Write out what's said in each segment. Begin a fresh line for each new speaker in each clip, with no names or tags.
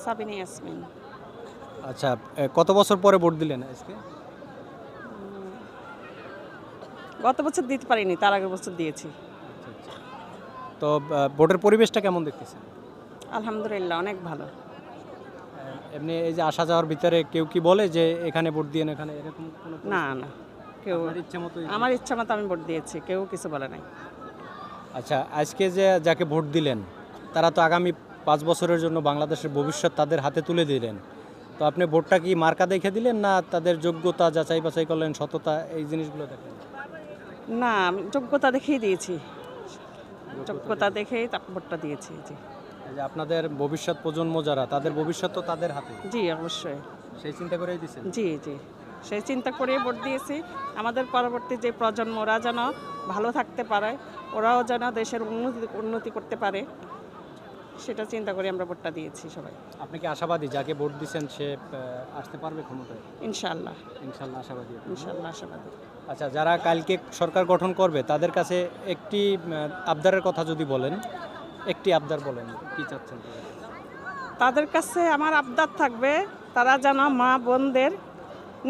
সাবিনা ইয়াসমিন।
আচ্ছা, কত বছর পরে ভোট দিলেন আজকে?
গত বছর দিতে পারিনি, তার আগের বছর দিয়েছি।
আচ্ছা আচ্ছা। তো ভোটের পরিবেশটা কেমন দেখতেছেন?
আলহামদুলিল্লাহ, অনেক ভালো।
এমনি এই যে আসা যাওয়ার ভিতরে কেউ কি বলে যে এখানে ভোট দিয়েন, এখানে এরকম কোনো
না না, কেউ
আপনার ইচ্ছা মতো?
আমার ইচ্ছা মতো আমি ভোট দিয়েছি, কেউ কিছু বলে নাই।
আচ্ছা, আজকে যে যাকে ভোট দিলেন তারা তো আগামী 5 বছরের জন্য বাংলাদেশের ভবিষ্যৎ তাদের হাতে তুলে দিলেন। তো আপনি ভোটটা কি মার্কা দেখে দিলেন, না তাদের যোগ্যতা যাচাই বাছাই করলেন, সততা, এই জিনিসগুলো দেখেন?
না, আমি যোগ্যতা দেখেই দিয়েছি, যোগ্যতা দেখেই ভোটটা দিয়েছি। জি
এই যে আপনাদের ভবিষ্যৎ প্রজন্ম যারা, তাদের ভবিষ্যৎ তো তাদের হাতে,
জি, অবশ্যই।
সেই চিন্তা করেই দিচ্ছেন?
জি জি, সেই চিন্তা করেই ভোট দিয়েছি। আমাদের পরবর্তী যে প্রজন্ম, ওরা যেন ভালো থাকতে পারে, ওরাও যেন দেশের উন্নতি করতে পারে, সেটা চিন্তা করে আমরা ভোটটা দিয়েছি সবাই।
আপনি কি আশাবাদী যাকে ভোট দিচ্ছেন সে আসতে পারবে ক্ষমতায়?
ইনশাআল্লাহ,
ইনশাল্লাহ আশাবাদী আপনি?
ইনশাআল্লাহ আশাবাদী।
আচ্ছা, যারা কালকে সরকার গঠন করবে তাদের কাছে একটি আবদারের কথা যদি বলেন, একটি আবদার বলেন, কি চাচ্ছেন তাদের কাছে?
তাদের কাছে আমার আবদার থাকবে, তারা যেন মা বোনদের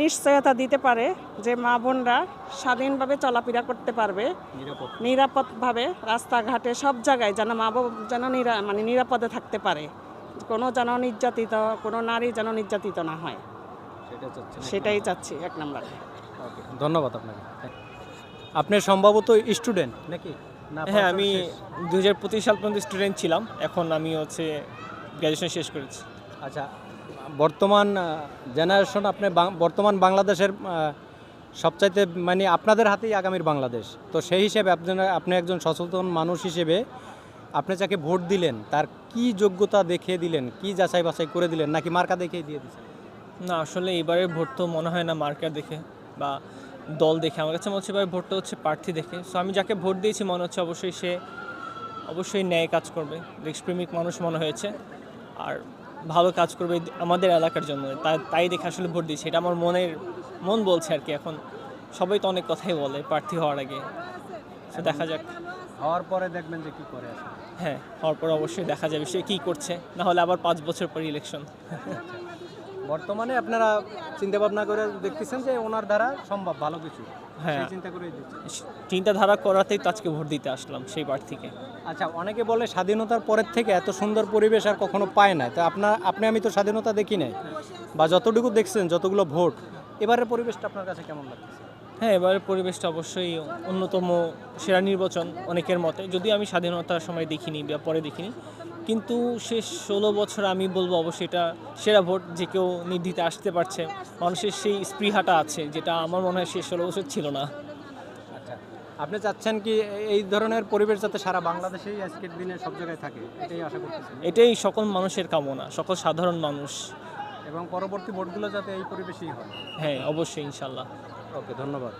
নিশ্চয়তা দিতে পারে যে মা বোনরা স্বাধীনভাবে চলাফেরা করতে পারবে,
নিরাপদ।
নিরাপদভাবে রাস্তাঘাটে সব জায়গায় যেন মা বোন যেন নিরাপদে থাকতে পারে, কোনো যেন নির্যাতিত, কোনো নারী যেন নির্যাতিত না হয়,
সেটা চাচ্ছেন?
সেটাই চাচ্ছি এক নম্বরে।
ওকে, ধন্যবাদ আপনাকে। আপনি সম্ভবত স্টুডেন্ট নাকি? না,
হ্যাঁ,
পড়াশোনা
আমি
শেষ?
2025 সাল পর্যন্ত স্টুডেন্ট ছিলাম, এখন আমি গ্র্যাজুয়েশন শেষ করেছি।
আচ্ছা, বর্তমান জেনারেশন, আপনি বর্তমান বাংলাদেশের সবচাইতে মানে আপনাদের হাতেই আগামীর বাংলাদেশ। তো সেই হিসেবে আপনি একজন সচেতন মানুষ হিসেবে আপনি যাকে ভোট দিলেন তার কি যোগ্যতা দেখে দিলেন, কি যাচাই বাছাই করে দিলেন, নাকি মার্কা দেখেই দিয়ে দিচ্ছেন?
না, আসলে এবারের ভোট তো মনে হয় না মার্কার দেখে বা দল দেখে, আমার কাছে মনে হচ্ছে এবার ভোটটা হচ্ছে প্রার্থী দেখে। সো আমি যাকে ভোট দিয়েছি মনে হচ্ছে অবশ্যই সে ন্যায় কাজ করবে, দেশপ্রেমিক মানুষ মনে হয়েছে, আর ভালো কাজ করবে আমাদের এলাকার জন্য। তাই দেখে আসলে ভোট দিয়েছি, এটা আমার মন বলছে আর কি। এখন সবাই তো অনেক কথাই বলে প্রার্থী হওয়ার আগে, সো দেখা যাক।
হওয়ার পরে দেখবেন যে কি করে আসলে।
হ্যাঁ, হওয়ার পর অবশ্যই দেখা যাবে সে কী করছে, না হলে আবার 5 বছর পর ইলেকশন।
বর্তমানে আপনারা চিন্তা ভাবনা করে দেখতেছেন যে ওনার দ্বারা সম্ভব ভালো কিছু,
হ্যাঁ,
সেই চিন্তা করেই দিচ্ছেন।
চিন্তাধারা করাতেই তো আজকে ভোট দিতে আসলাম সেই প্রার্থীকে।
আচ্ছা, অনেকে বলে স্বাধীনতার পরের থেকে এত সুন্দর পরিবেশ আর কখনো পায় না। তো আপনি আমি তো স্বাধীনতা দেখি নাই, বা যতটুকু দেখছেন, যতগুলো ভোট, এবারের পরিবেশটা আপনার কাছে কেমন লাগছে?
হ্যাঁ, এবারের পরিবেশটা অবশ্যই অন্যতম সেরা নির্বাচন অনেকের মতে, যদিও আমি স্বাধীনতার সময় দেখিনি বা পরে দেখিনি, কিন্তু শেষ 16 বছর আমি বলবো অবশ্যই এটা সেরা ভোট, যে কেউ নির্দ্বিধায় আসতে পারছে, মানুষের সেই স্পৃহাটা আছে, যেটা আমার মনে হয় শেষ 16 বছর ছিল না।
আচ্ছা, আপনি চাচ্ছেন কি এই ধরনের পরিবেশ যাতে সারা বাংলাদেশেই আজকের দিনে সব জায়গায় থাকে, এটাই আশা করতেছেন?
এটাই সকল মানুষের কামনা, সকল সাধারণ মানুষ।
এবং পরবর্তী ভোটগুলো যাতে এই পরিবেশেই হয়।
হ্যাঁ, অবশ্যই, ইনশাল্লাহ।
ওকে, ধন্যবাদ।